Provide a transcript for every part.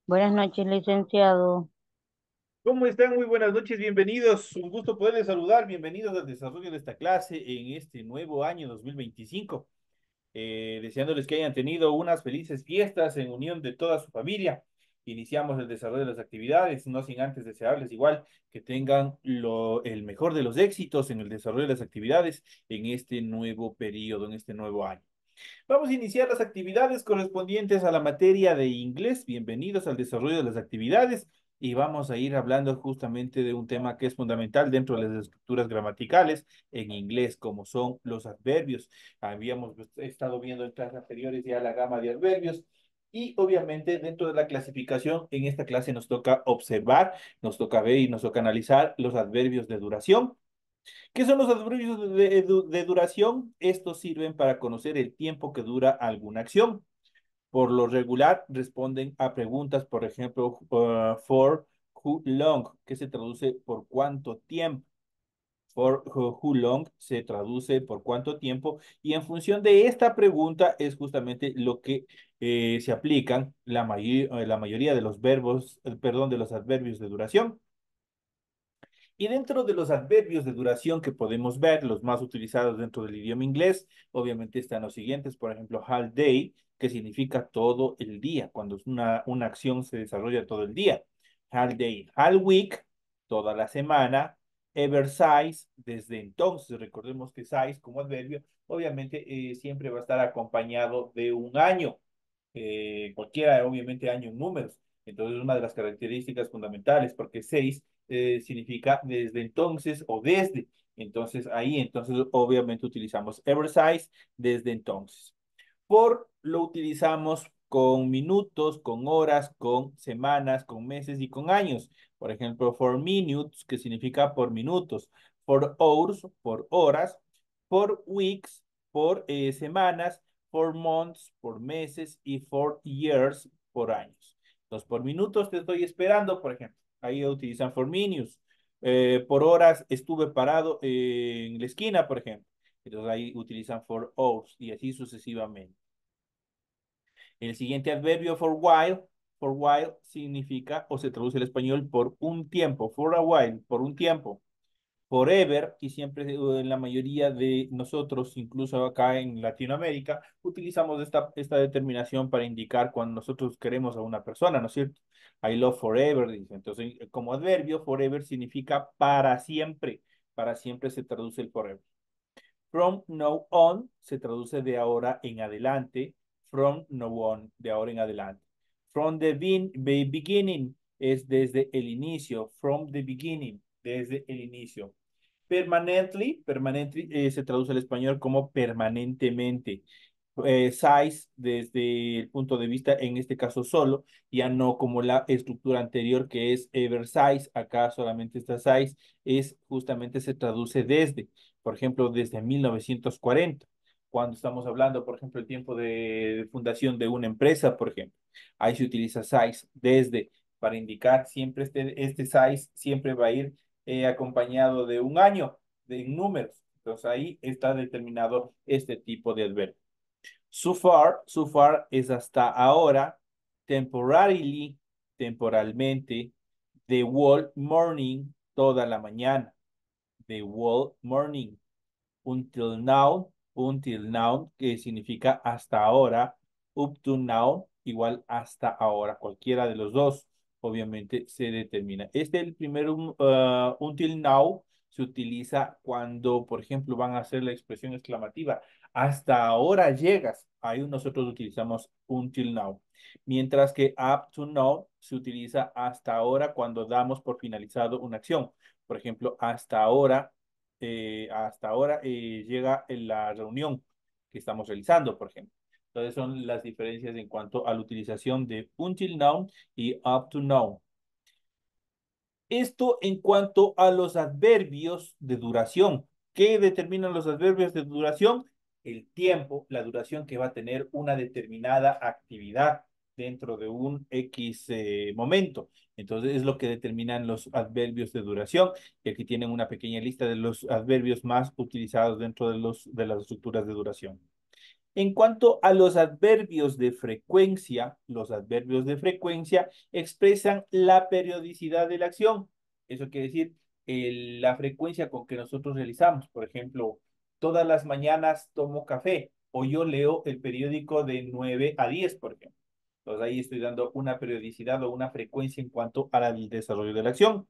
Buenas noches, licenciado. ¿Cómo están? Muy buenas noches, bienvenidos. Un gusto poderles saludar. Bienvenidos al desarrollo de esta clase en este nuevo año 2025. Deseándoles que hayan tenido unas felices fiestas en unión de toda su familia. Iniciamos el desarrollo de las actividades, no sin antes desearles igual que tengan el mejor de los éxitos en el desarrollo de las actividades en este nuevo periodo, en este nuevo año. Vamos a iniciar las actividades correspondientes a la materia de inglés. Bienvenidos al desarrollo de las actividades y vamos a ir hablando justamente de un tema que es fundamental dentro de las estructuras gramaticales en inglés, como son los adverbios. Habíamos estado viendo en clases anteriores ya la gama de adverbios. Y obviamente dentro de la clasificación, en esta clase nos toca observar, nos toca ver y nos toca analizar los adverbios de duración. ¿Qué son los adverbios de duración? Estos sirven para conocer el tiempo que dura alguna acción. Por lo regular responden a preguntas, por ejemplo, for who long, que se traduce por cuánto tiempo. For who long se traduce por cuánto tiempo y en función de esta pregunta es justamente lo que se aplican la mayoría de los verbos, perdón, de los adverbios de duración. Y dentro de los adverbios de duración que podemos ver, los más utilizados dentro del idioma inglés, obviamente están los siguientes, por ejemplo, all day, que significa todo el día, cuando es una acción se desarrolla todo el día. All day, all week, toda la semana. Ever since, desde entonces, recordemos que since como adverbio, obviamente siempre va a estar acompañado de un año, cualquiera, obviamente, año en números. Entonces, una de las características fundamentales, porque seis significa desde entonces o desde. Entonces, ahí, entonces, obviamente utilizamos ever since, desde entonces. Por lo utilizamos con minutos, con horas, con semanas, con meses y con años. Por ejemplo, for minutes, que significa por minutos. For hours, por horas. For weeks, por semanas. For months, por meses. Y for years, por años. Entonces, por minutos te estoy esperando, por ejemplo. Ahí utilizan for minutes. Por horas estuve parado en la esquina, por ejemplo. Entonces ahí utilizan for hours y así sucesivamente. El siguiente adverbio for while significa o se traduce al español por un tiempo, for a while, por un tiempo. Forever, y siempre en la mayoría de nosotros, incluso acá en Latinoamérica, utilizamos esta determinación para indicar cuando nosotros queremos a una persona, ¿no es cierto? I love forever, dice. Entonces, como adverbio, forever significa para siempre se traduce el forever. From now on se traduce de ahora en adelante. From now on, de ahora en adelante. From the beginning es desde el inicio. From the beginning, desde el inicio. Permanently se traduce al español como permanentemente. Size desde el punto de vista, en este caso solo, ya no como la estructura anterior que es ever size, acá solamente esta size, es justamente se traduce desde, por ejemplo, desde 1940, cuando estamos hablando, por ejemplo, el tiempo de fundación de una empresa, por ejemplo, ahí se utiliza size desde para indicar siempre este size siempre va a ir acompañado de un año, de números. Entonces ahí está determinado este tipo de adverbio. So far es hasta ahora, temporarily, temporalmente, the whole morning, toda la mañana, the whole morning, until now, que significa hasta ahora, up to now, igual hasta ahora, cualquiera de los dos, obviamente se determina. El primero, until now, se utiliza cuando, por ejemplo, van a hacer la expresión exclamativa, hasta ahora llegas, ahí nosotros utilizamos until now. Mientras que up to now se utiliza hasta ahora cuando damos por finalizado una acción. Por ejemplo, hasta ahora llega en la reunión que estamos realizando, por ejemplo. Entonces son las diferencias en cuanto a la utilización de until now y up to now. Esto en cuanto a los adverbios de duración. ¿Qué determinan los adverbios de duración? El tiempo, la duración que va a tener una determinada actividad dentro de un X momento. Entonces es lo que determinan los adverbios de duración. Y aquí tienen una pequeña lista de los adverbios más utilizados dentro de las estructuras de duración. En cuanto a los adverbios de frecuencia expresan la periodicidad de la acción. Eso quiere decir la frecuencia con que nosotros realizamos. Por ejemplo, todas las mañanas tomo café o yo leo el periódico de 9 a 10, por ejemplo. Entonces ahí estoy dando una periodicidad o una frecuencia en cuanto al desarrollo de la acción.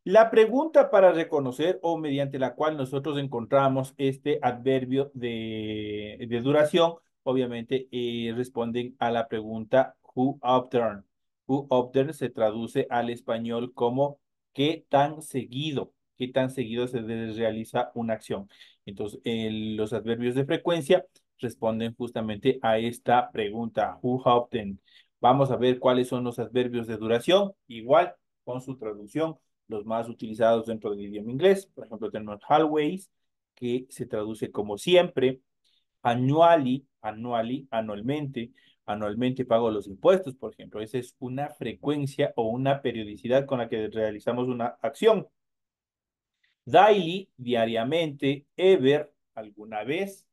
La pregunta para reconocer o mediante la cual nosotros encontramos este adverbio de duración, obviamente responden a la pregunta who often. Who often se traduce al español como qué tan seguido se realiza una acción. Entonces, los adverbios de frecuencia responden justamente a esta pregunta, who often. Vamos a ver cuáles son los adverbios de duración, igual con su traducción los más utilizados dentro del idioma inglés. Por ejemplo, tenemos always, que se traduce como siempre, anualmente, anualmente pago los impuestos, por ejemplo. Esa es una frecuencia o una periodicidad con la que realizamos una acción. Daily, diariamente, ever, alguna vez,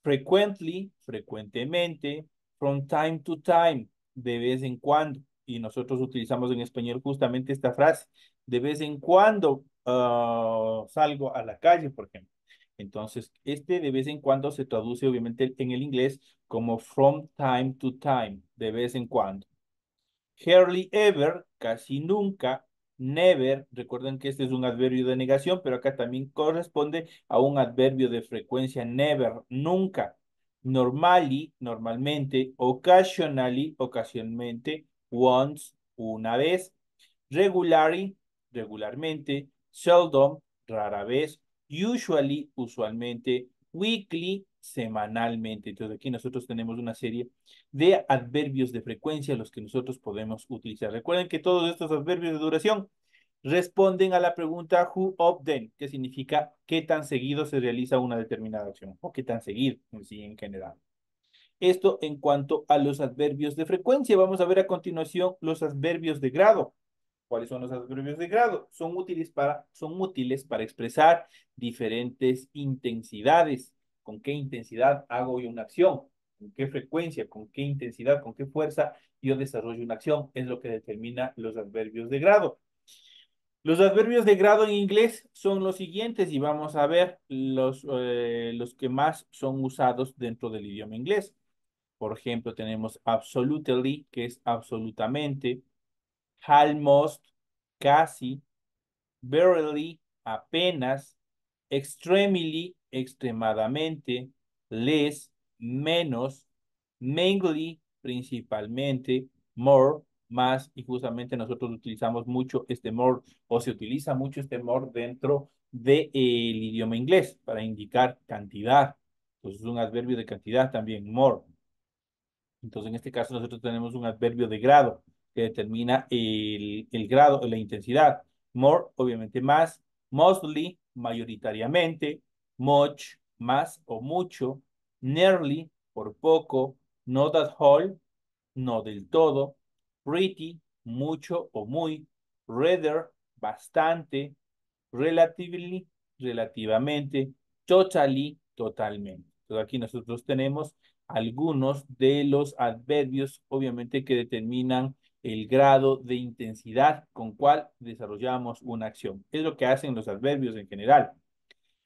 frequently, frecuentemente, from time to time, de vez en cuando. Y nosotros utilizamos en español justamente esta frase, de vez en cuando salgo a la calle, por ejemplo. Entonces, este de vez en cuando se traduce obviamente en el inglés como from time to time, de vez en cuando. Hardly ever, casi nunca. Never, recuerden que este es un adverbio de negación, pero acá también corresponde a un adverbio de frecuencia, never, nunca. Normally, normalmente. Occasionally, ocasionalmente. Once, una vez. Regularly, regularmente. Seldom, rara vez. Usually, usualmente. Weekly, semanalmente. Entonces aquí nosotros tenemos una serie de adverbios de frecuencia los que nosotros podemos utilizar. Recuerden que todos estos adverbios de duración responden a la pregunta who often, que significa qué tan seguido se realiza una determinada acción o qué tan seguido en general. Esto en cuanto a los adverbios de frecuencia. Vamos a ver a continuación los adverbios de grado. ¿Cuáles son los adverbios de grado? Son útiles para expresar diferentes intensidades. ¿Con qué intensidad hago yo una acción? ¿Con qué frecuencia? ¿Con qué intensidad? ¿Con qué fuerza yo desarrollo una acción? Es lo que determina los adverbios de grado. Los adverbios de grado en inglés son los siguientes y vamos a ver los que más son usados dentro del idioma inglés. Por ejemplo, tenemos absolutely, que es absolutamente, almost, casi, barely, apenas, extremely, extremadamente, less, menos, mainly, principalmente, more, más, y justamente nosotros utilizamos mucho este more, o se utiliza mucho este more dentro del idioma inglés para indicar cantidad. Entonces es un adverbio de cantidad también, more. Entonces, en este caso, nosotros tenemos un adverbio de grado que determina el grado, la intensidad. More, obviamente más. Mostly, mayoritariamente. Much, más o mucho. Nearly, por poco. Not at all, no del todo. Pretty, mucho o muy. Rather, bastante. Relatively, relativamente. Totally, totalmente. Entonces, aquí nosotros tenemos algunos de los adverbios, obviamente, que determinan el grado de intensidad con cual desarrollamos una acción. Es lo que hacen los adverbios en general.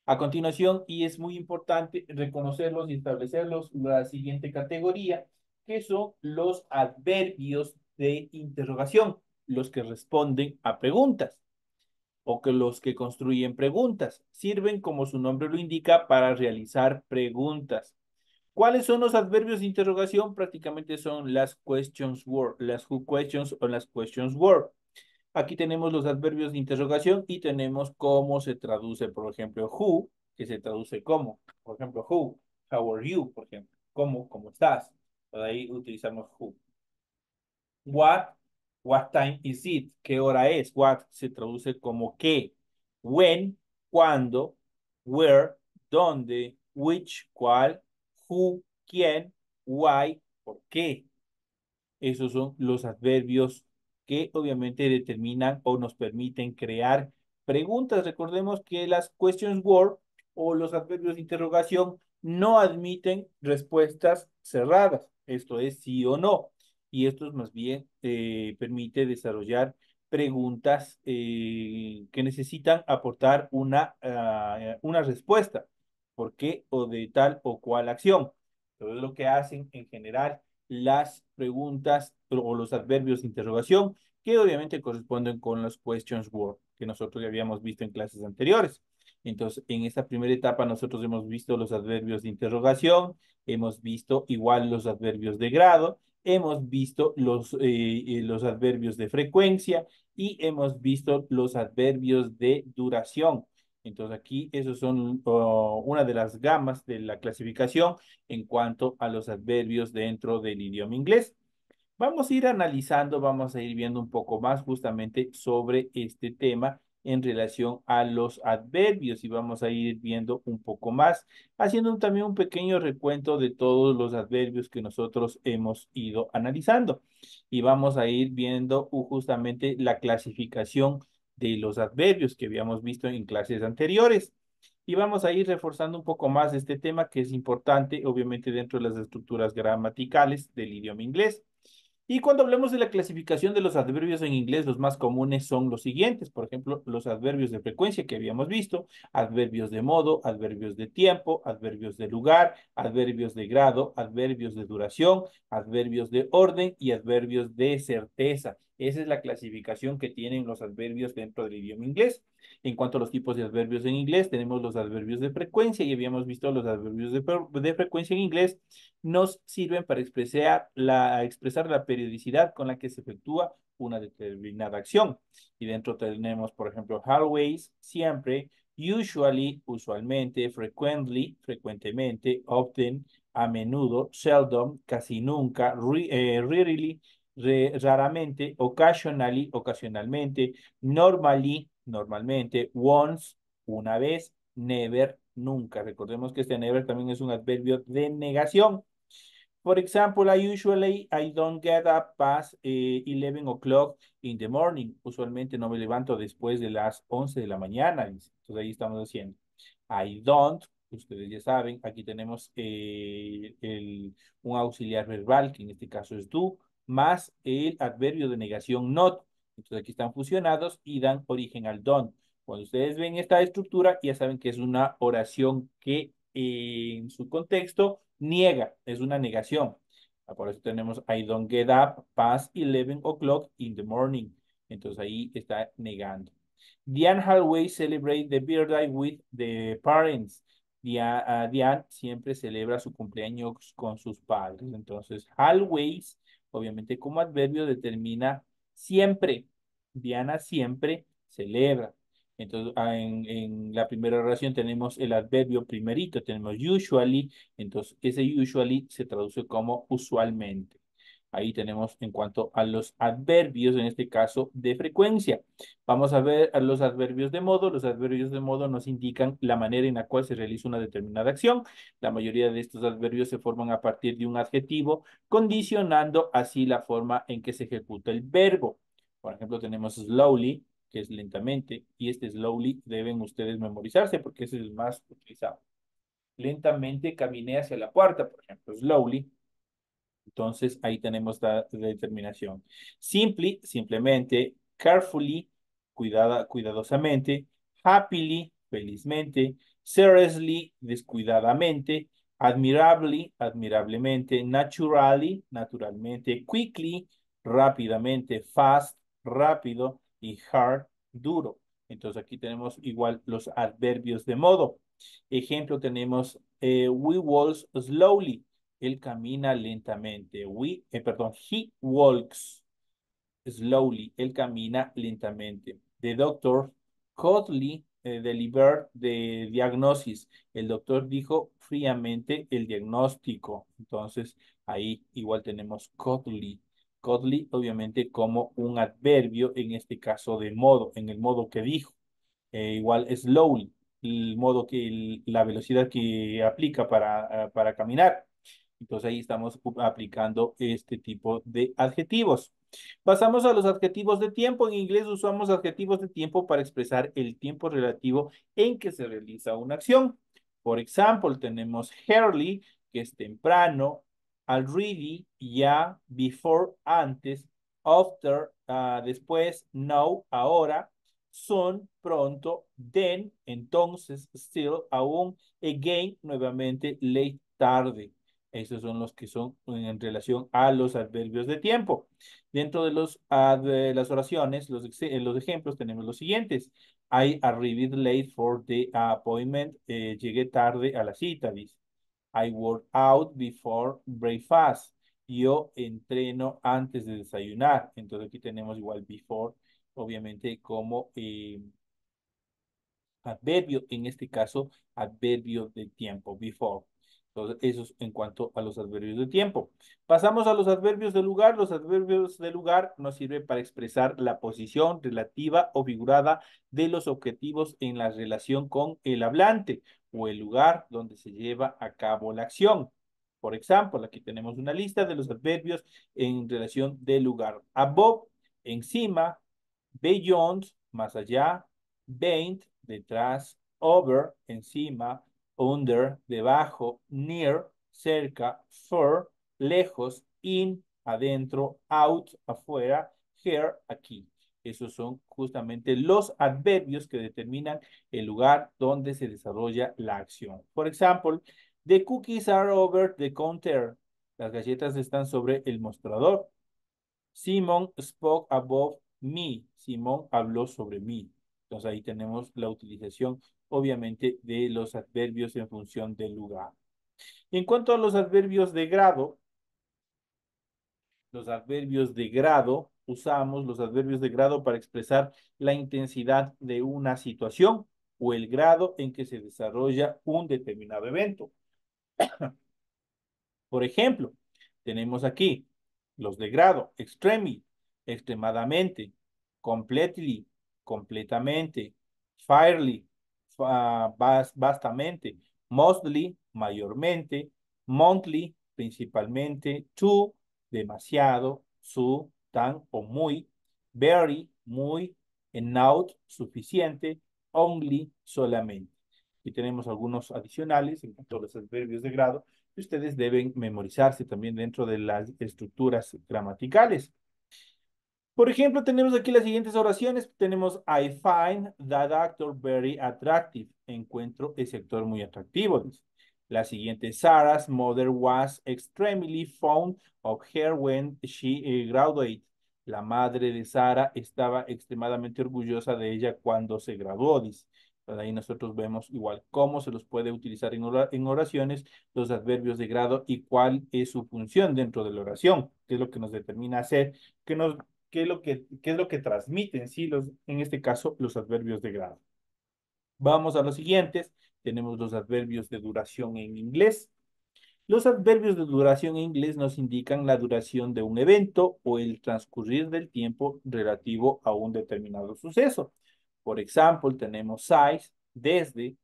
A continuación, y es muy importante reconocerlos y establecerlos, la siguiente categoría, que son los adverbios de interrogación, los que responden a preguntas o que los que construyen preguntas. Sirven, como su nombre lo indica, para realizar preguntas. ¿Cuáles son los adverbios de interrogación? Prácticamente son las questions word, las who questions o las questions word. Aquí tenemos los adverbios de interrogación y tenemos cómo se traduce, por ejemplo, who, que se traduce como, por ejemplo, who, how are you, por ejemplo, cómo estás. Por ahí utilizamos who. What, what time is it? ¿Qué hora es? What se traduce como qué. When, cuándo. Where, dónde. Which, cuál. Who, quién. Why, por qué. Esos son los adverbios que obviamente determinan o nos permiten crear preguntas. Recordemos que las questions word o los adverbios de interrogación no admiten respuestas cerradas, esto es sí o no. Y esto más bien permite desarrollar preguntas que necesitan aportar una respuesta. ¿Por qué o de tal o cual acción? Todo lo que hacen en general las preguntas o los adverbios de interrogación, que obviamente corresponden con los questions word que nosotros ya habíamos visto en clases anteriores. Entonces, en esta primera etapa nosotros hemos visto los adverbios de interrogación, hemos visto igual los adverbios de grado, hemos visto los adverbios de frecuencia y hemos visto los adverbios de duración. Entonces aquí esos son una de las gamas de la clasificación en cuanto a los adverbios dentro del idioma inglés. Vamos a ir analizando, vamos a ir viendo un poco más justamente sobre este tema en relación a los adverbios y vamos a ir viendo un poco más, haciendo también un pequeño recuento de todos los adverbios que nosotros hemos ido analizando. Y vamos a ir viendo justamente la clasificación de los adverbios que habíamos visto en clases anteriores. Y vamos a ir reforzando un poco más este tema que es importante, obviamente, dentro de las estructuras gramaticales del idioma inglés. Y cuando hablamos de la clasificación de los adverbios en inglés, los más comunes son los siguientes. Por ejemplo, los adverbios de frecuencia que habíamos visto, adverbios de modo, adverbios de tiempo, adverbios de lugar, adverbios de grado, adverbios de duración, adverbios de orden y adverbios de certeza. Esa es la clasificación que tienen los adverbios dentro del idioma inglés. En cuanto a los tipos de adverbios en inglés, tenemos los adverbios de frecuencia y habíamos visto los adverbios de frecuencia en inglés nos sirven para expresar la periodicidad con la que se efectúa una determinada acción. Y dentro tenemos, por ejemplo, always, siempre, usually, usualmente, frequently, frecuentemente, often, a menudo, seldom, casi nunca, rarely, raramente, occasionally, ocasionalmente, normally, normalmente, once, una vez, never, nunca. Recordemos que este never también es un adverbio de negación. For example, I don't get up past 11 o'clock in the morning. Usualmente no me levanto después de las 11 de la mañana. Dice. Entonces ahí estamos haciendo. I don't, ustedes ya saben, aquí tenemos un auxiliar verbal, que en este caso es do, más el adverbio de negación not. Entonces aquí están fusionados y dan origen al don't. Cuando ustedes ven esta estructura, ya saben que es una oración que en su contexto niega, es una negación. Por eso tenemos I don't get up past 11 o'clock in the morning. Entonces ahí está negando. Diane always celebrate the birthday with the parents. Diane siempre celebra su cumpleaños con sus padres. Entonces, always, obviamente como adverbio, determina siempre. Diana siempre celebra. Entonces, en la primera oración tenemos el adverbio primerito, tenemos usually, entonces ese usually se traduce como usualmente. Ahí tenemos en cuanto a los adverbios, en este caso de frecuencia. Vamos a ver a los adverbios de modo. Los adverbios de modo nos indican la manera en la cual se realiza una determinada acción. La mayoría de estos adverbios se forman a partir de un adjetivo, condicionando así la forma en que se ejecuta el verbo. Por ejemplo, tenemos slowly, que es lentamente, y este slowly deben ustedes memorizarse porque ese es el más utilizado. Lentamente caminé hacia la puerta, por ejemplo, slowly. Entonces ahí tenemos la determinación. Simply, simplemente, carefully, cuidadosamente, happily, felizmente, seriously, descuidadamente, admirably, admirablemente, naturally, naturalmente, quickly, rápidamente, fast, rápido y hard, duro. Entonces aquí tenemos igual los adverbios de modo. Ejemplo, tenemos we walk slowly. Él camina lentamente. He walks slowly. Él camina lentamente. The doctor coldly delivered the diagnosis. El doctor dijo fríamente el diagnóstico. Entonces, ahí igual tenemos coldly. Coldly, obviamente, como un adverbio, en este caso de modo, en el modo que dijo. Igual slowly, el modo la velocidad que aplica para caminar. Entonces ahí estamos aplicando este tipo de adjetivos. Pasamos a los adjetivos de tiempo. En inglés usamos adjetivos de tiempo para expresar el tiempo relativo en que se realiza una acción. Por ejemplo, tenemos early, que es temprano, already, ya, before, antes, after, después, now, ahora, soon, pronto, then, entonces, still, aún, again, nuevamente, late, tarde. Esos son los que son en relación a los adverbios de tiempo. Dentro de de las oraciones, los ejemplos, tenemos los siguientes. I arrived late for the appointment. Llegué tarde a la cita, dice. I work out before breakfast. Yo entreno antes de desayunar. Entonces aquí tenemos igual before, obviamente como adverbio, en este caso, adverbio de tiempo, before. Entonces, eso es en cuanto a los adverbios de tiempo. Pasamos a los adverbios de lugar. Los adverbios de lugar nos sirven para expresar la posición relativa o figurada de los objetivos en la relación con el hablante o el lugar donde se lleva a cabo la acción. Por ejemplo, aquí tenemos una lista de los adverbios en relación del lugar. Above, encima, beyond, más allá, behind, detrás, over, encima, under, debajo, near, cerca, far, lejos, in, adentro, out, afuera, here, aquí. Esos son justamente los adverbios que determinan el lugar donde se desarrolla la acción. Por ejemplo, the cookies are over the counter. Las galletas están sobre el mostrador. Simon spoke above me. Simón habló sobre mí. Entonces ahí tenemos la utilización, obviamente, de los adverbios en función del lugar. En cuanto a los adverbios de grado, usamos los adverbios de grado para expresar la intensidad de una situación o el grado en que se desarrolla un determinado evento. Por ejemplo, tenemos aquí los de grado, extremely, extremadamente, completely, completamente, fairly, vastamente, mostly, mayormente, monthly, principalmente, too, demasiado, su, tan o muy, very, muy, enough, suficiente, only, solamente. Y tenemos algunos adicionales en cuanto a los adverbios de grado que ustedes deben memorizarse también dentro de las estructuras gramaticales. Por ejemplo, tenemos aquí las siguientes oraciones. Tenemos I find that actor very attractive. Encuentro ese actor muy atractivo. Dice. La siguiente, Sarah's mother was extremely fond of her when she graduated. La madre de Sara estaba extremadamente orgullosa de ella cuando se graduó, dice. Entonces, ahí nosotros vemos igual cómo se los puede utilizar en oraciones, los adverbios de grado y cuál es su función dentro de la oración, qué es lo que nos determina hacer, qué nos qué es lo que transmiten, sí, en este caso, los adverbios de grado. Vamos a los siguientes. Tenemos los adverbios de duración en inglés. Los adverbios de duración en inglés nos indican la duración de un evento o el transcurrir del tiempo relativo a un determinado suceso. Por ejemplo, tenemos size, desde,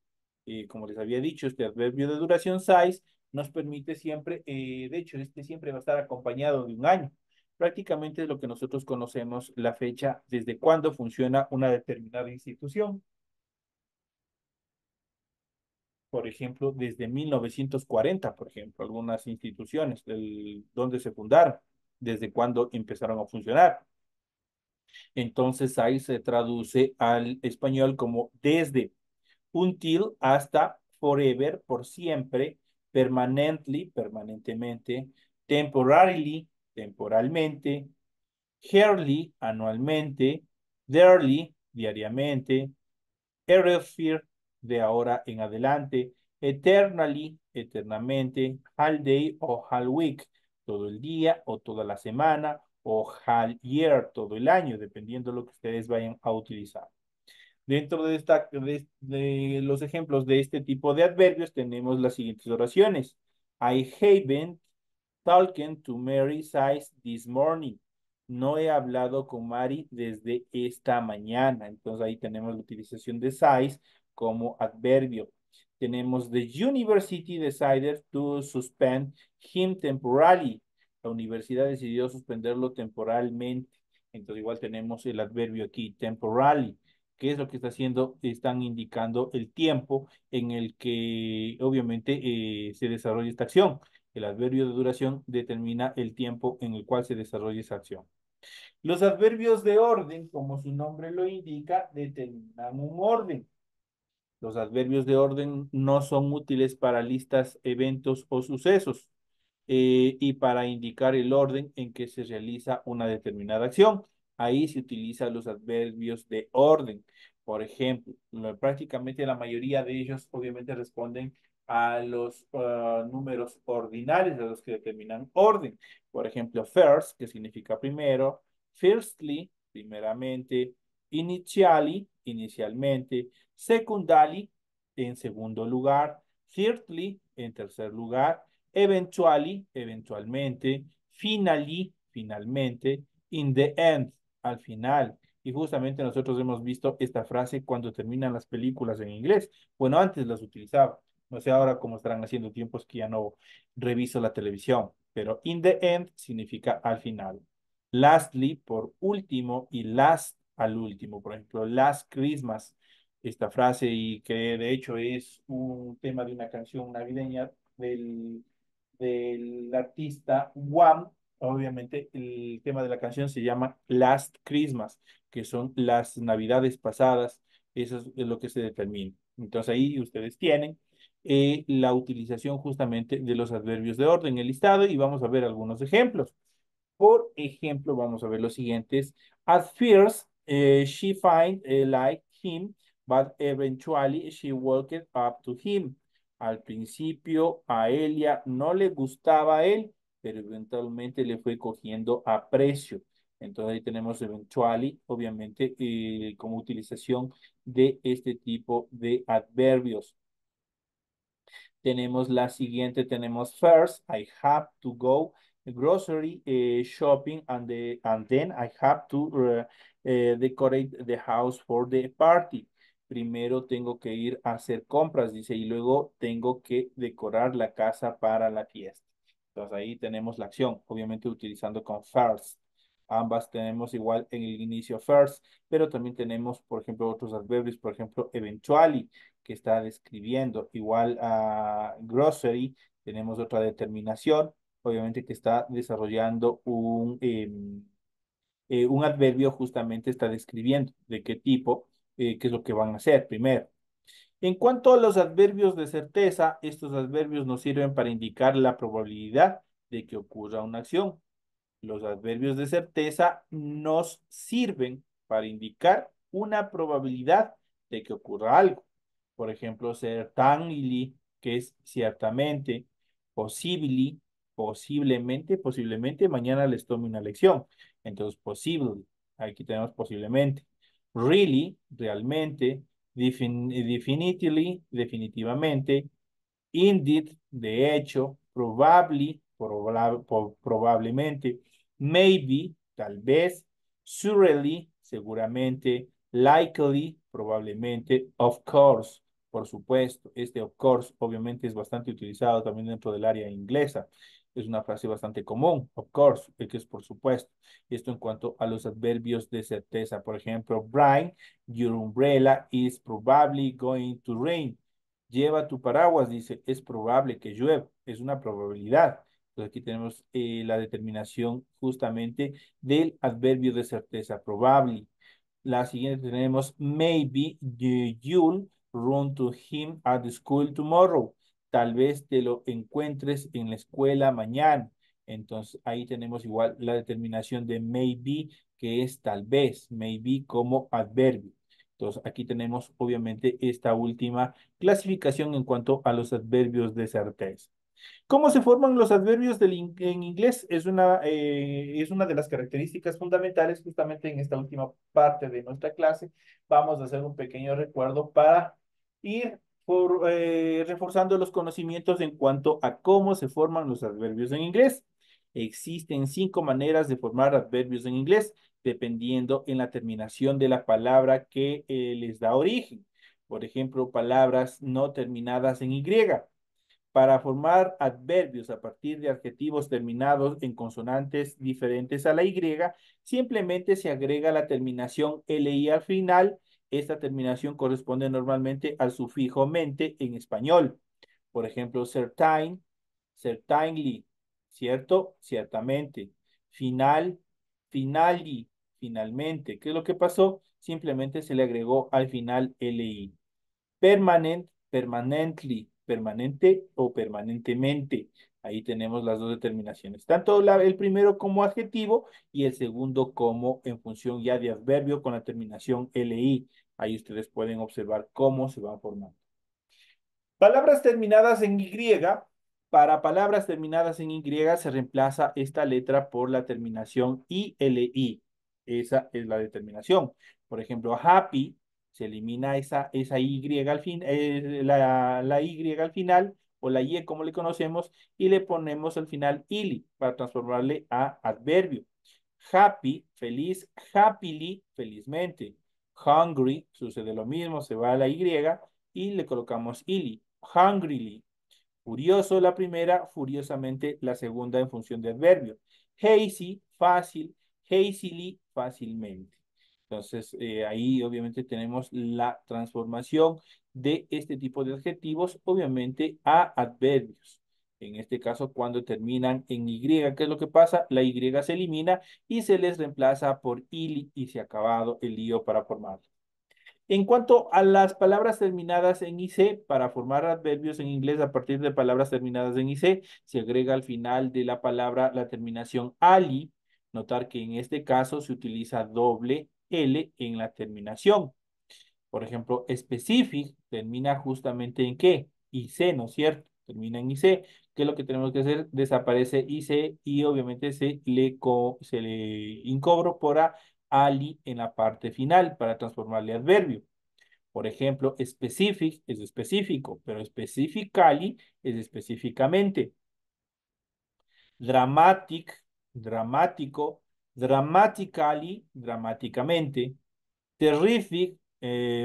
como les había dicho, este adverbio de duración size nos permite siempre, de hecho, este siempre va a estar acompañado de un año. Prácticamente es lo que nosotros conocemos la fecha desde cuándo funciona una determinada institución. Por ejemplo, desde 1940, por ejemplo, algunas instituciones donde se fundaron, desde cuándo empezaron a funcionar. Entonces ahí se traduce al español como desde, until hasta, forever, por siempre, permanently, permanentemente, temporarily, temporalmente, yearly, anualmente, daily, diariamente, Earthfear, de ahora en adelante, eternally, eternamente, all day o all week, todo el día o toda la semana, o all year, todo el año, dependiendo de lo que ustedes vayan a utilizar. Dentro de los ejemplos de este tipo de adverbios tenemos las siguientes oraciones. I haven't talking to Mary since this morning. No he hablado con Mary desde esta mañana. Entonces ahí tenemos la utilización de size como adverbio. Tenemos the university decided to suspend him temporarily. La universidad decidió suspenderlo temporalmente. Entonces igual tenemos el adverbio aquí, temporarily, ¿Qué es lo que está haciendo? Están indicando el tiempo en el que obviamente se desarrolla esta acción. El adverbio de duración determina el tiempo en el cual se desarrolla esa acción. Los adverbios de orden, como su nombre lo indica, determinan un orden. Los adverbios de orden no son útiles para listas, eventos o sucesos y para indicar el orden en que se realiza una determinada acción. Ahí se utilizan los adverbios de orden. Por ejemplo, prácticamente la mayoría de ellos obviamente responden a los números ordinales, a los que determinan orden. Por ejemplo, first, que significa primero, firstly, primeramente, initially, inicialmente, secondary, en segundo lugar, thirdly, en tercer lugar, eventually, eventualmente, finally, finalmente, in the end, al final. Y justamente nosotros hemos visto esta frase cuando terminan las películas en inglés. Bueno, antes las utilizaba. No sé ahora cómo estarán haciendo tiempos que ya no reviso la televisión. Pero in the end significa al final. Lastly, por último, y last al último. Por ejemplo, last Christmas, esta frase y que de hecho es un tema de una canción navideña del artista Wham. Obviamente el tema de la canción se llama Last Christmas, que son las navidades pasadas. Eso es lo que se determina. Entonces ahí ustedes tienen la utilización justamente de los adverbios de orden, el listado, y vamos a ver algunos ejemplos. Por ejemplo, vamos a ver los siguientes. At first, she find like him, but eventually she walked up to him. Al principio a Elia no le gustaba a él, pero eventualmente le fue cogiendo aprecio. Entonces ahí tenemos eventually, obviamente, como utilización de este tipo de adverbios. Tenemos la siguiente, tenemos first, I have to go grocery shopping and then I have to decorate the house for the party. Primero tengo que ir a hacer compras, dice, y luego tengo que decorar la casa para la fiesta. Entonces ahí tenemos la acción, obviamente utilizando con first. Ambas tenemos igual en el inicio first, pero también tenemos, por ejemplo, otros adverbios, por ejemplo, eventually, que está describiendo. Igual a grocery, tenemos otra determinación, obviamente que está desarrollando un adverbio, justamente está describiendo de qué tipo, qué es lo que van a hacer primero. En cuanto a los adverbios de certeza, estos adverbios nos sirven para indicar la probabilidad de que ocurra una acción. Los adverbios de certeza nos sirven para indicar una probabilidad de que ocurra algo. Por ejemplo, certainly, que es ciertamente, possibly, posiblemente, posiblemente mañana les tome una lección. Entonces, possibly, aquí tenemos posiblemente. Really, realmente, definitely, definitivamente, indeed, de hecho, probably, probablemente, maybe, tal vez, surely, seguramente, likely, probablemente, of course, por supuesto. Este of course obviamente es bastante utilizado también dentro del área inglesa. Es una frase bastante común, of course, que es por supuesto. Esto en cuanto a los adverbios de certeza. Por ejemplo, Brian, your umbrella is probably going to rain. Lleva tu paraguas, dice, es probable que llueva, es una probabilidad. Entonces aquí tenemos la determinación justamente del adverbio de certeza, probable. La siguiente tenemos, maybe you'll run to him at the school tomorrow. Tal vez te lo encuentres en la escuela mañana. Entonces ahí tenemos igual la determinación de maybe, que es tal vez, maybe como adverbio. Entonces aquí tenemos obviamente esta última clasificación en cuanto a los adverbios de certeza. ¿Cómo se forman los adverbios en inglés? Es una de las características fundamentales justamente en esta última parte de nuestra clase. Vamos a hacer un pequeño recuerdo para ir reforzando los conocimientos en cuanto a cómo se forman los adverbios en inglés. Existen 5 maneras de formar adverbios en inglés, dependiendo en la terminación de la palabra que les da origen. Por ejemplo, palabras no terminadas en Y. Para formar adverbios a partir de adjetivos terminados en consonantes diferentes a la Y, simplemente se agrega la terminación LI al final esta terminación corresponde normalmente al sufijo mente en español. Por ejemplo, certain, certainly, ¿cierto? Ciertamente. Final, finally, finalmente. ¿Qué es lo que pasó? Simplemente se le agregó al final li. Permanent, permanently, permanente o permanentemente. Ahí tenemos las dos determinaciones. Tanto el primero como adjetivo y el segundo como en función ya de adverbio con la terminación li. Ahí ustedes pueden observar cómo se van formando. Palabras terminadas en Y. Para palabras terminadas en Y se reemplaza esta letra por la terminación ILI. Esa es la determinación. Por ejemplo, happy, se elimina esa Y al fin, la Y al final, o la Y como le conocemos, y le ponemos al final ILI para transformarle a adverbio. Happy, feliz, happily, felizmente. Hungry, sucede lo mismo, se va a la Y y le colocamos ili. Hungrily. Furioso la primera, furiosamente la segunda en función de adverbio. Hazy, fácil, hazily, fácilmente. Entonces, ahí obviamente tenemos la transformación de este tipo de adjetivos, obviamente, a adverbios. En este caso, cuando terminan en Y, ¿qué es lo que pasa? La Y se elimina y se les reemplaza por ili y se ha acabado el lío para formar. En cuanto a las palabras terminadas en IC, para formar adverbios en inglés a partir de palabras terminadas en IC, se agrega al final de la palabra la terminación ali. Notar que en este caso se utiliza doble L en la terminación. Por ejemplo, specific termina justamente en ¿qué? IC, ¿no es cierto? Termina en IC. ¿Qué es lo que tenemos que hacer? Desaparece IC y obviamente se le incorpora ali en la parte final para transformarle adverbio. Por ejemplo, specific es específico, pero specifically es específicamente. Dramatic, dramático, dramatically, dramáticamente. Terrific,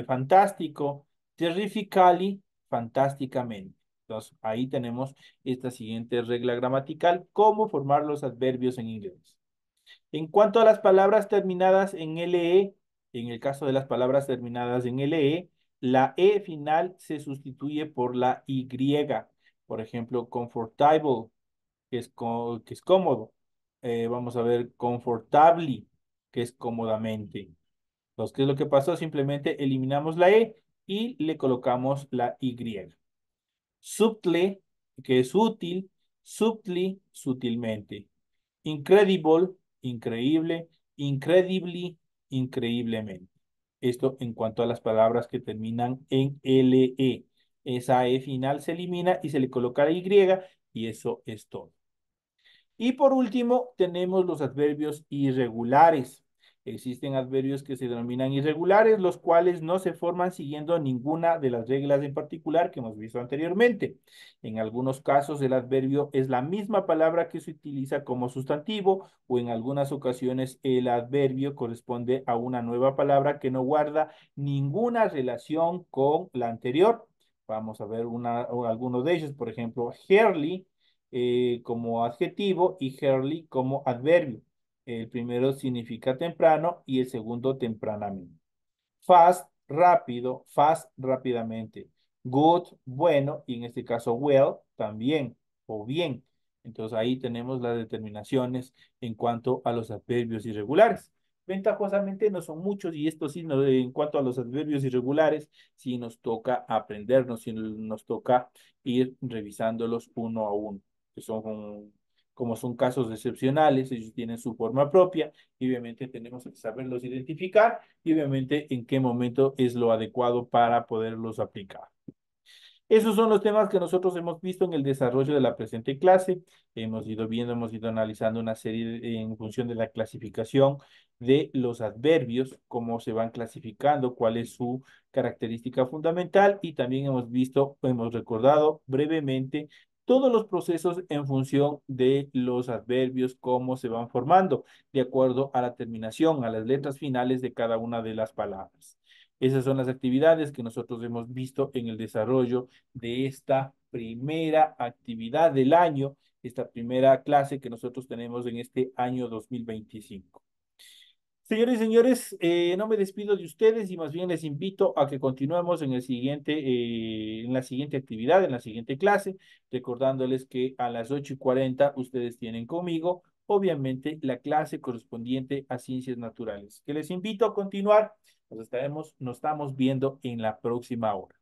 fantástico, terrifically, fantásticamente. Entonces, ahí tenemos esta siguiente regla gramatical, cómo formar los adverbios en inglés. En cuanto a las palabras terminadas en LE, en el caso de las palabras terminadas en LE, la E final se sustituye por la Y. Por ejemplo, comfortable, que es cómodo. Vamos a ver comfortably, que es cómodamente. Entonces, ¿qué es lo que pasó? Simplemente eliminamos la E y le colocamos la Y. Subtle, que es útil, subtly, sutilmente. Incredible, increíble, incredibly, increíblemente. Esto en cuanto a las palabras que terminan en LE. Esa E final se elimina y se le coloca la Y y eso es todo. Y por último, tenemos los adverbios irregulares. Existen adverbios que se denominan irregulares, los cuales no se forman siguiendo ninguna de las reglas en particular que hemos visto anteriormente. En algunos casos, el adverbio es la misma palabra que se utiliza como sustantivo, o en algunas ocasiones el adverbio corresponde a una nueva palabra que no guarda ninguna relación con la anterior. Vamos a ver algunos de ellos, por ejemplo, Herley como adjetivo y early como adverbio. El primero significa temprano y el segundo tempranamente. Fast, rápido, fast, rápidamente. Good, bueno, y en este caso well, también, o bien. Entonces ahí tenemos las determinaciones en cuanto a los adverbios irregulares. Ventajosamente no son muchos y esto sí, en cuanto a los adverbios irregulares, sí nos toca aprendernos, sí nos toca ir revisándolos uno a uno, que son como son casos excepcionales, ellos tienen su forma propia y obviamente tenemos que saberlos identificar y obviamente en qué momento es lo adecuado para poderlos aplicar. Esos son los temas que nosotros hemos visto en el desarrollo de la presente clase. Hemos ido viendo, hemos ido analizando una serie en función de la clasificación de los adverbios, cómo se van clasificando, cuál es su característica fundamental y también hemos visto, hemos recordado brevemente todos los procesos en función de los adverbios, cómo se van formando, de acuerdo a la terminación, a las letras finales de cada una de las palabras. Esas son las actividades que nosotros hemos visto en el desarrollo de esta primera actividad del año, esta primera clase que nosotros tenemos en este año 2025. Señores y señores, no me despido de ustedes y más bien les invito a que continuemos en en la siguiente actividad, en la siguiente clase, recordándoles que a las 8:40 ustedes tienen conmigo, obviamente, la clase correspondiente a ciencias naturales. Que les invito a continuar. Nos estamos viendo en la próxima hora.